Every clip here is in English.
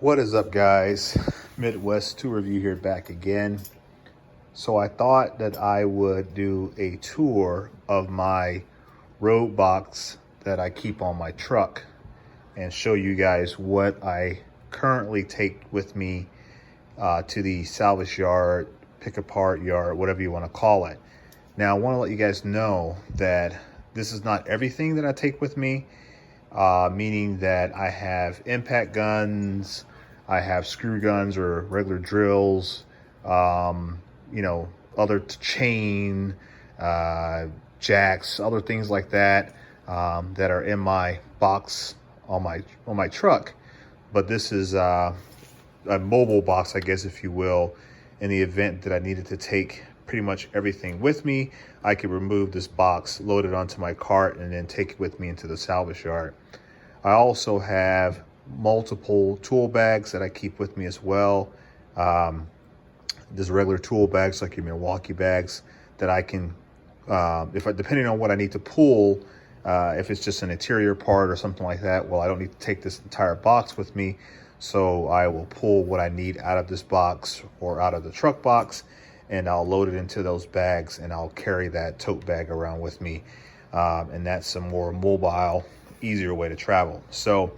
What is up, guys? Midwest Tool Review here, back again. So I thought that I would do a tour of my road box that I keep on my truck and show you guys what I currently take with me to the salvage yard, pick apart yard, whatever you want to call it. Now I want to let you guys know that this is not everything that I take with me, meaning that I have impact guns, I have screw guns or regular drills, other chain, jacks, other things like that that are in my box on my truck. But this is a mobile box, I guess, if you will. In the event that I needed to take pretty much everything with me, I could remove this box, load it onto my cart, and then take it with me into the salvage yard. I also have multiple tool bags that I keep with me as well. There's regular tool bags like your Milwaukee bags that I can, depending on what I need to pull, if it's just an interior part or something like that, well, I don't need to take this entire box with me. So I will pull what I need out of this box or out of the truck box, and I'll load it into those bags, and I'll carry that tote bag around with me. And that's a more mobile, easier way to travel. So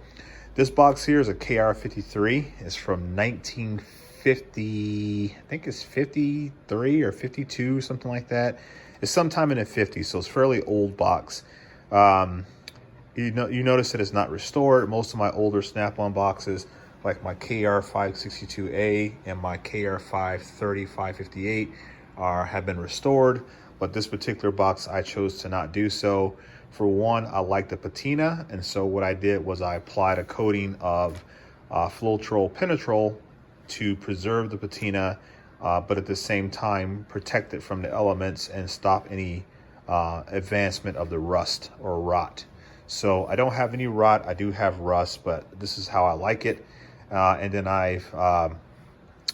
this box here is a KR53. It's from 1950, I think it's 53 or 52, something like that. It's sometime in the 50s, so it's a fairly old box. You notice that it's not restored. Most of my older Snap-on boxes, like my KR562A and my KR530, 558, have been restored. But this particular box, I chose to not do so. For one, I like the patina, and so what I did was I applied a coating of Floetrol Penetrol to preserve the patina, but at the same time protect it from the elements and stop any advancement of the rust or rot. So I don't have any rot. I do have rust, but this is how I like it. And then I've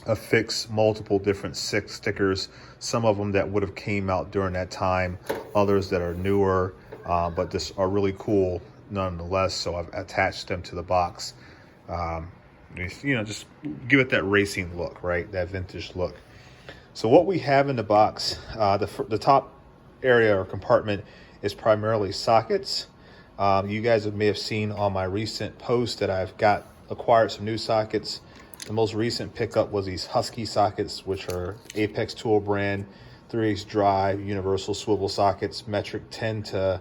affixed multiple different stickers, some of them that would have came out during that time, others that are newer, but this are really cool nonetheless. So I've attached them to the box. Just give it that racing look, right? That vintage look. So what we have in the box, the top area or compartment is primarily sockets. You guys may have seen on my recent post that I've acquired some new sockets. The most recent pickup was these Husky sockets, which are Apex Tool brand, 3/8 drive, universal swivel sockets, metric 10 to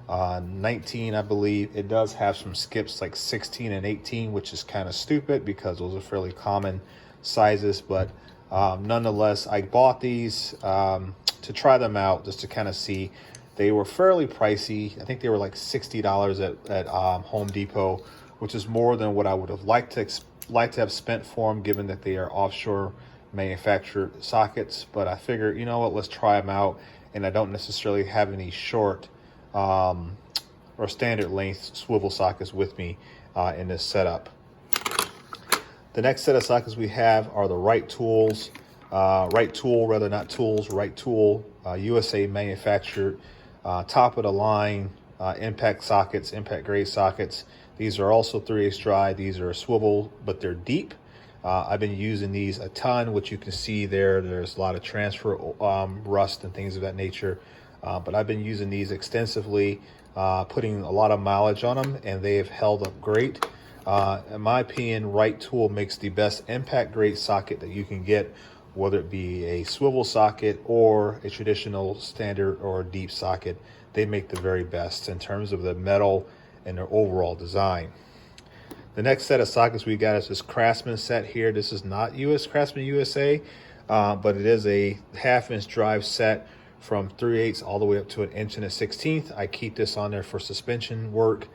19, I believe. It does have some skips like 16 and 18, which is kind of stupid because those are fairly common sizes. But nonetheless, I bought these to try them out, just to kind of see. They were fairly pricey. I think they were like $60 at Home Depot, which is more than what I would have liked to have spent for them, given that they are offshore manufactured sockets. But I figured, you know what, let's try them out. And I don't necessarily have any short or standard length swivel sockets with me in this setup. The next set of sockets we have are the Right Tool, USA manufactured, top of the line impact sockets, impact grade sockets. These are also 3/8 dry. These are swivel, but they're deep. I've been using these a ton, which you can see there. There's a lot of transfer rust and things of that nature. But I've been using these extensively, putting a lot of mileage on them, and they have held up great. In my opinion, Right Tool makes the best impact grade socket that you can get, whether it be a swivel socket or a traditional standard or deep socket. They make the very best in terms of the metal and their overall design. The next set of sockets we got is this Craftsman set here. This is not Craftsman USA, but it is a 1/2-inch drive set from 3/8 all the way up to 1 1/16. I keep this on there for suspension work,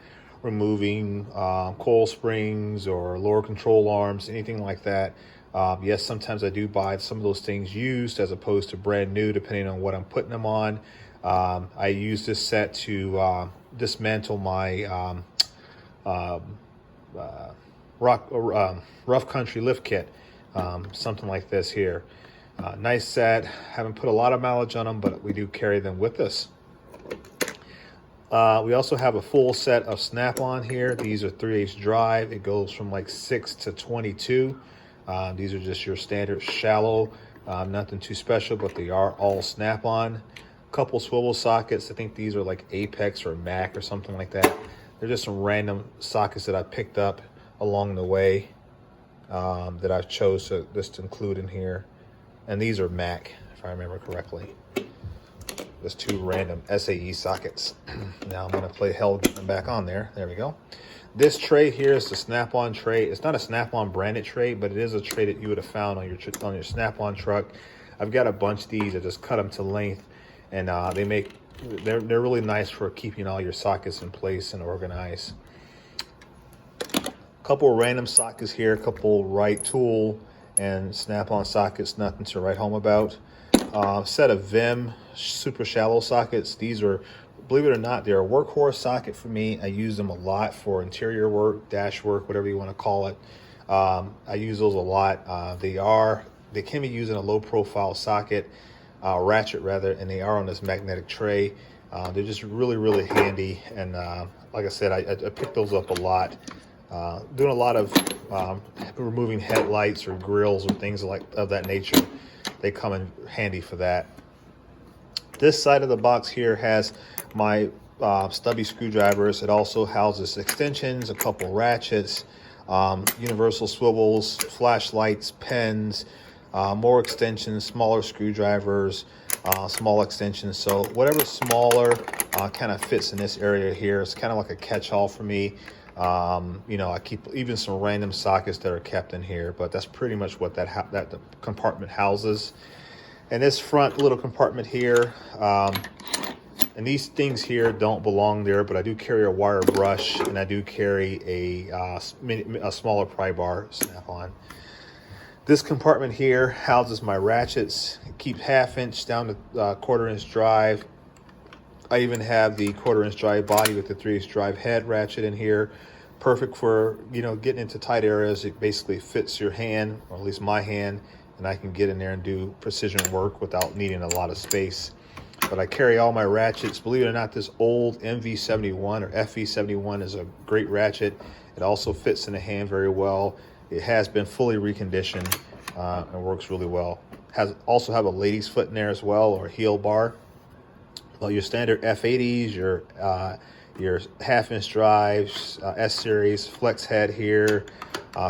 removing coil springs or lower control arms, anything like that. Yes, sometimes I do buy some of those things used as opposed to brand new, depending on what I'm putting them on. I use this set to dismantle my rough country lift kit, something like this here. Nice set. Haven't put a lot of mileage on them, but we do carry them with us. We also have a full set of Snap-on here. These are 3/8 drive. It goes from like 6 to 22. These are just your standard shallow, nothing too special, but they are all Snap-on. Couple swivel sockets. I think these are like Apex or Mac or something like that. They're just some random sockets that I picked up along the way that I chose to just include in here. And these are Mac, if I remember correctly. Just two random SAE sockets. Now I'm going to play hell getting them back on there. There we go. This tray here is the Snap-on tray. It's not a Snap-on branded tray, but it is a tray that you would have found on your Snap-on truck. I've got a bunch of these. I just cut them to length, and they're really nice for keeping all your sockets in place and organized. Couple random sockets here, a couple right tool and Snap-on sockets, nothing to write home about. Set of Vim super shallow sockets. These are, believe it or not, they're a workhorse socket for me. I use them a lot for interior work, dash work, whatever you want to call it. I use those a lot. They can be used in a low profile socket, ratchet rather, and they are on this magnetic tray. They're just really handy, and like I said, I picked those up a lot. Doing a lot of removing headlights or grills or things of that nature. They come in handy for that. This side of the box here has my stubby screwdrivers. It also houses extensions, a couple ratchets, universal swivels, flashlights, pens, more extensions, smaller screwdrivers, small extensions. So whatever's smaller kind of fits in this area here. It's kind of like a catch-all for me. You know, I keep even some random sockets that are kept in here, but that's pretty much what that compartment houses. And this front little compartment here, and these things here don't belong there, but I do carry a wire brush, and I do carry a smaller pry bar Snap-on. This compartment here houses my ratchets. Keep 1/2 inch down to 1/4 inch drive. I even have the 1/4 inch drive body with the 3/8 drive head ratchet in here. Perfect for, you know, getting into tight areas. It basically fits your hand, or at least my hand, and I can get in there and do precision work without needing a lot of space. But I carry all my ratchets. Believe it or not, this old MV71 or FV71 is a great ratchet. It also fits in the hand very well. It has been fully reconditioned and works really well. Also have a lady's foot in there as well, or heel bar. Well, your standard F80s, your 1/2 inch drives, S series, flex head here,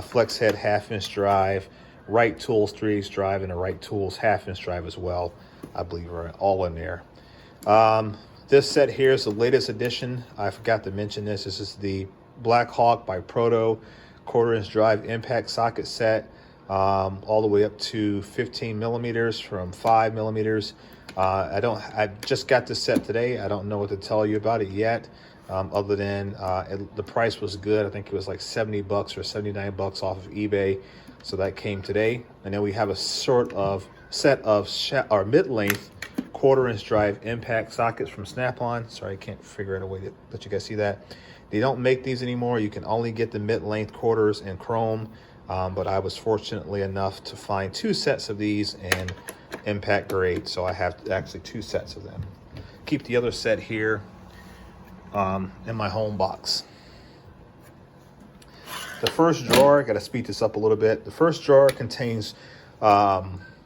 flex head 1/2 inch drive, right tools 3/8 drive, and a right tools 1/2 inch drive as well. I believe are all in there. This set here is the latest edition. I forgot to mention this. This is the Black Hawk by Proto 1/4 inch drive impact socket set, all the way up to 15 millimeters from 5 millimeters. I just got this set today. I don't know what to tell you about it yet, other than the price was good. I think it was like $70 or $79 off of eBay. So that came today. And then we have a sort of set of mid-length 1/4 inch drive impact sockets from Snap-on. Sorry, I can't figure out a way to let you guys see that. They don't make these anymore. You can only get the mid-length quarters in chrome. But I was fortunately enough to find 2 sets of these in impact grade, so I have actually 2 sets of them. Keep the other set here in my home box. The first drawer, I got to speed this up a little bit. The first drawer contains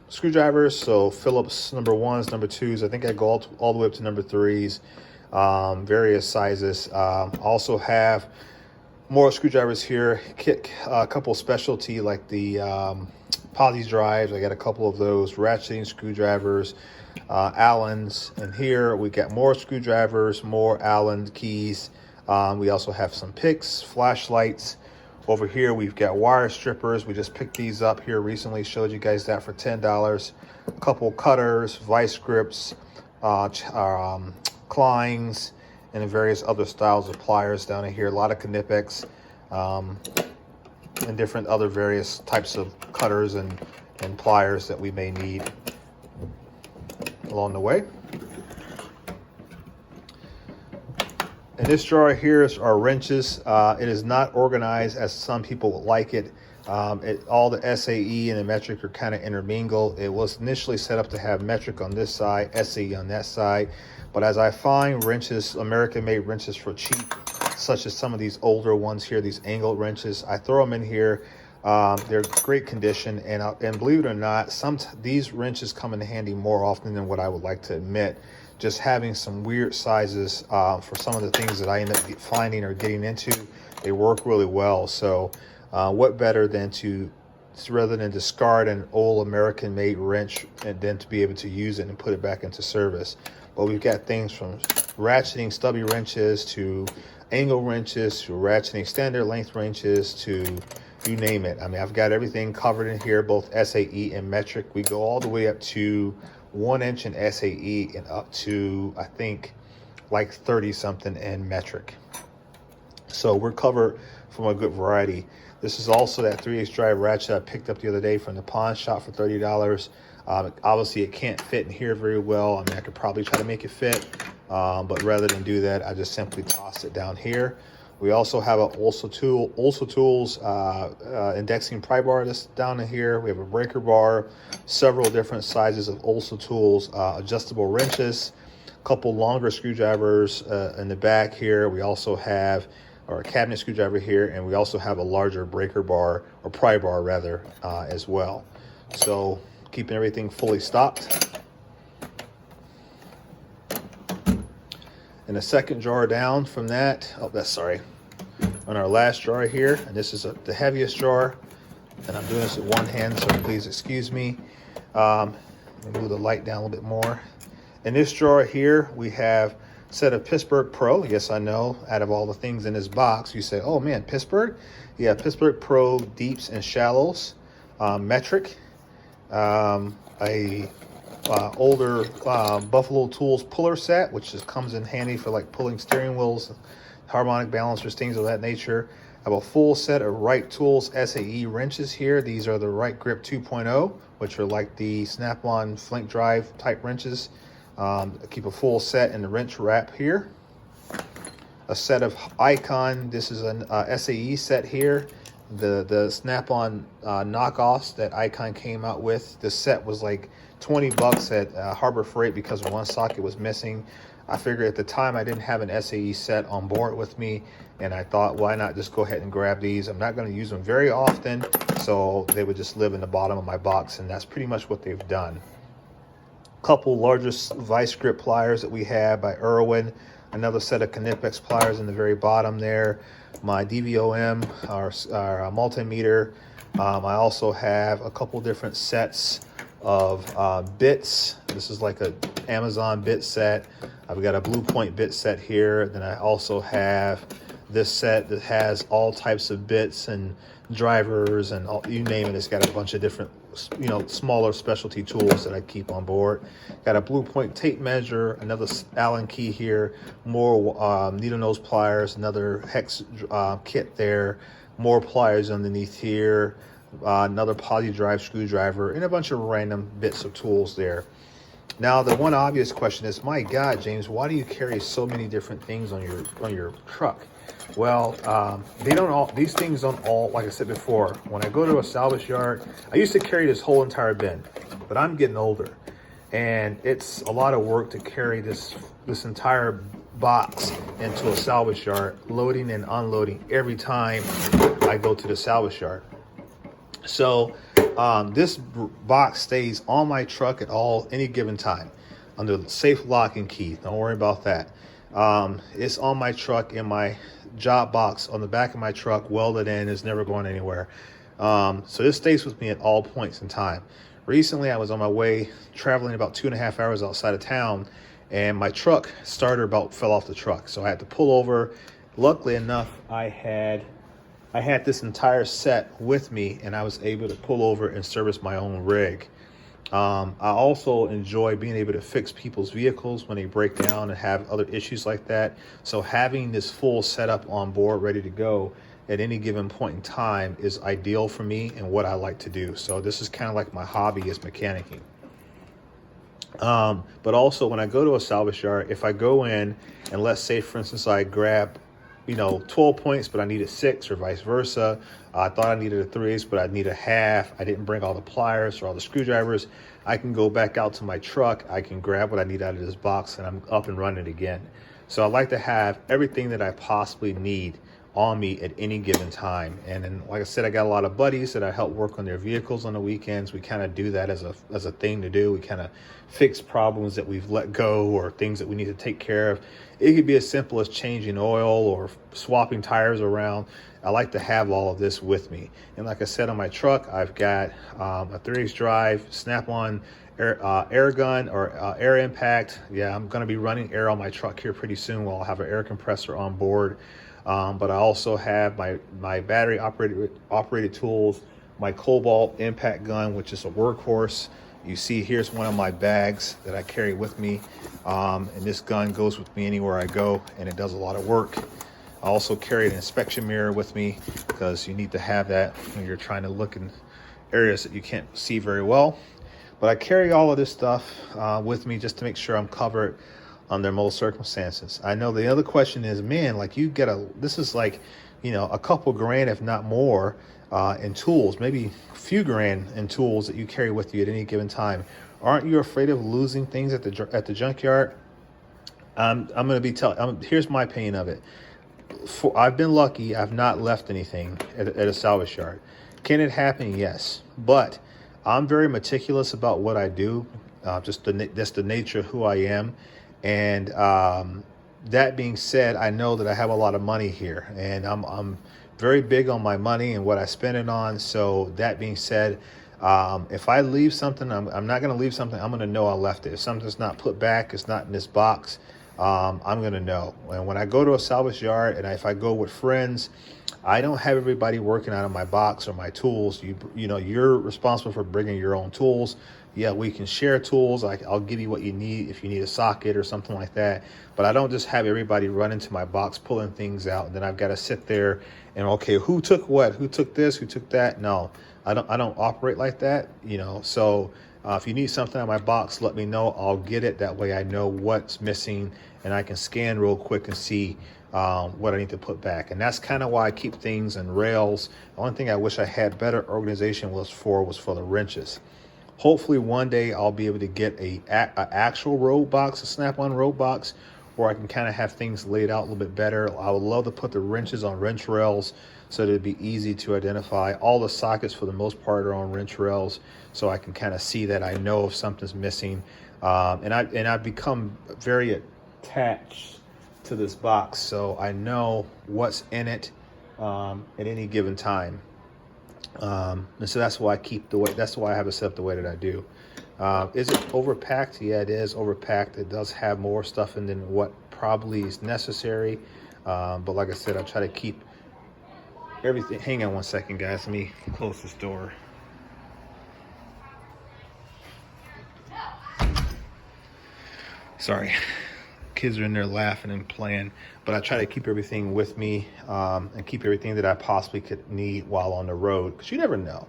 screwdrivers, so Phillips number 1s, number 2s. I think I go all the way up to number 3s, various sizes. Also have more screwdrivers here. A couple specialty like the poly drives. I got a couple of those. Ratcheting screwdrivers, Allens, and here we got more screwdrivers, more Allen keys. We also have some picks, flashlights. Over here we've got wire strippers. We just picked these up here recently. Showed you guys that for $10. A couple cutters, vice grips, Kleins, and various other styles of pliers down in here. A lot of Knipex, and different other various types of cutters and pliers that we may need along the way. And This drawer here is our wrenches. It is not organized as some people would like it. All the SAE and the metric are kind of intermingled. It was initially set up to have metric on this side, SAE on that side. But as I find wrenches, American-made wrenches for cheap, such as some of these older ones here, these angled wrenches, I throw them in here. They're great condition, and believe it or not, these wrenches come in handy more often than what I would like to admit. Just having some weird sizes for some of the things that I end up finding or getting into, they work really well. So what better than rather than discard an old American-made wrench and then to be able to use it and put it back into service. But we've got things from ratcheting stubby wrenches to angle wrenches to ratcheting standard length wrenches to you name it. I mean, I've got everything covered in here, both SAE and metric. We go all the way up to 1 inch in SAE and up to, I think, like 30 something in metric. So we're covered from a good variety. This is also that 3/8 drive ratchet I picked up the other day from the pawn shop for $30. Obviously it can't fit in here very well. I mean, I could probably try to make it fit, but rather than do that, I just simply toss it down here. We also have a Ulsa Tools indexing pry bar that's down in here. We have a breaker bar, several different sizes of Ulsa Tools, adjustable wrenches, a couple longer screwdrivers in the back here. We also have a cabinet screwdriver here, and we also have a larger breaker bar, or pry bar rather, as well. So keeping everything fully stocked. And the second drawer down from that, on our last drawer here, and this is the heaviest drawer, and I'm doing this with one hand, so please excuse me. Let me move the light down a little bit more. In this drawer here, we have a set of Pittsburgh Pro. Yes, I know, out of all the things in this box, you say, oh man, Pittsburgh? Yeah, Pittsburgh Pro deeps and shallows, metric, older Buffalo Tools puller set, which just comes in handy for like pulling steering wheels, harmonic balancers, things of that nature. I have a full set of Right Tools SAE wrenches here. These are the Right Grip 2.0, which are like the Snap-on flink drive type wrenches. I keep a full set in the wrench wrap here. A set of Icon. This is an SAE set here. The Snap-on knockoffs that Icon came out with. This set was like 20 bucks at Harbor Freight because one socket was missing. I figured at the time I didn't have an SAE set on board with me, and I thought, why not just go ahead and grab these? I'm not going to use them very often, so they would just live in the bottom of my box, and that's pretty much what they've done. Couple larger vice grip pliers that we have by Irwin. Another set of Knipex pliers in the very bottom there. My DVOM, our multimeter. I also have a couple different sets of bits. This is like a Amazon bit set. I've got a Blue Point bit set here. Then I also have this set that has all types of bits and drivers and you name it. It's got a bunch of different, smaller specialty tools that I keep on board. Got a Blue Point tape measure, another Allen key here, more needle nose pliers, another hex kit there, more pliers underneath here, another poly drive screwdriver, and a bunch of random bits of tools there. Now, the one obvious question is, my God, James, why do you carry so many different things on your truck? Well, these things don't all, like I said before, when I go to a salvage yard, I used to carry this whole entire bin, but I'm getting older, and it's a lot of work to carry this entire box into a salvage yard, loading and unloading every time I go to the salvage yard. So this box stays on my truck at any given time under the safe lock and key. Don't worry about that. It's on my truck in my job box on the back of my truck, welded in. It's never going anywhere. So this stays with me at all points in time. Recently, I was on my way traveling about 2.5 hours outside of town, and my truck starter belt fell off the truck. So I had to pull over. Luckily enough, I had this entire set with me, and I was able to pull over and service my own rig. I also enjoy being able to fix people's vehicles when they break down and have other issues like that. So having this full setup on board ready to go at any given point in time is ideal for me and what I like to do. So this is kind of like my hobby is mechanicking. But also when I go to a salvage yard, if I go in and let's say, for instance, I grab, 12 points, but I needed 6 or vice versa. I thought I needed a 3/8, but I need a half. I didn't bring all the pliers or all the screwdrivers. I can go back out to my truck. I can grab what I need out of this box and I'm up and running again. So I like to have everything that I possibly need on me at any given time. And then, like I said, I got a lot of buddies that I help work on their vehicles on the weekends. We kind of do that as a thing to do. We kind of fix problems that we've let go or things that we need to take care of. It could be as simple as changing oil or swapping tires around. I like to have all of this with me. And like I said, on my truck, I've got a 3/8 drive, Snap-on air gun or air impact. Yeah, I'm going to be running air on my truck here pretty soon. I'll have an air compressor on board. But I also have my battery operated tools, my Cobalt impact gun, which is a workhorse. You see, here's one of my bags that I carry with me. And this gun goes with me anywhere I go, and it does a lot of work. I also carry an inspection mirror with me because you need to have that when you're trying to look in areas that you can't see very well. But I carry all of this stuff with me just to make sure I'm covered under most circumstances. I know the other question is, man, like this is like, a couple grand, if not more, in tools, maybe a few grand in tools that you carry with you at any given time. Aren't you afraid of losing things at the junkyard? I'm going to be here's my opinion of it. I've been lucky. I've not left anything at a salvage yard. Can it happen? Yes. But I'm very meticulous about what I do. That's the nature of who I am. And that being said, I know that I have a lot of money here, and I'm very big on my money and what I spend it on. So that being said, if I leave something, I'm not going to leave something. I'm going to know I left it. If something's not put back, it's not in this box, I'm going to know. And when I go to a salvage yard and if I go with friends, I don't have everybody working out of my box or my tools. You're responsible for bringing your own tools. Yeah, we can share tools. I'll give you what you need if you need a socket or something like that. But I don't just have everybody run into my box pulling things out, and then I've got to sit there and, okay, who took what? Who took this? Who took that? No, I don't operate like that. So if you need something out of my box, let me know. I'll get it. That way I know what's missing, and I can scan real quick and see what I need to put back. And that's kind of why I keep things in rails. The only thing I wish I had better organization was for the wrenches. Hopefully one day I'll be able to get a actual road box, a Snap-on road box, where I can kind of have things laid out a little bit better. I would love to put the wrenches on wrench rails so that it'd be easy to identify. All the sockets for the most part are on wrench rails, so I can kind of see that I know if something's missing. And I've become very attached to this box, so I know what's in it at any given time. And so that's why that's why I have it set up the way that I do. Is it overpacked? Yeah, it is overpacked. It does have more stuff in than what probably is necessary. But like I said, I try to keep everything. Hang on one second, guys. Let me close this door. Sorry. Kids are in there laughing and playing, but I try to keep everything with me and keep everything that I possibly could need while on the road, because you never know.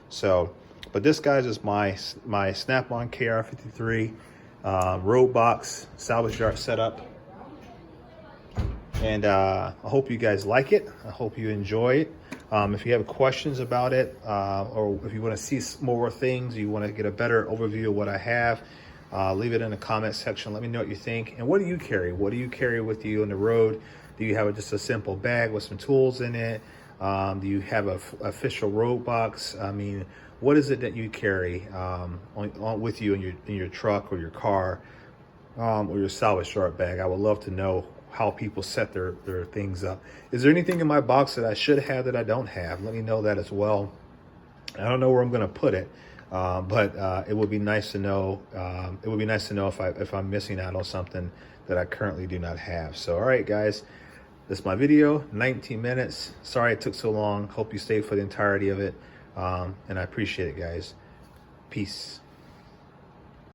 So, but this, guys, is my Snap-on KR53 road box salvage yard setup, and I hope you guys like it. I hope you enjoy it. If you have questions about it, or if you want to see more things, you want to get a better overview of what I have, leave it in the comment section. Let me know what you think. And what do you carry? What do you carry with you on the road? Do you have just a simple bag with some tools in it? Do you have a official road box? I mean, what is it that you carry with you in your truck or your car or your salvage yard bag? I would love to know how people set their things up. Is there anything in my box that I should have that I don't have? Let me know that as well. I don't know where I'm going to put it. But it would be nice to know. It would be nice to know if I'm missing out on something that I currently do not have. So, all right, guys, this is my video. 19 minutes. Sorry it took so long. Hope you stayed for the entirety of it. And I appreciate it, guys. Peace.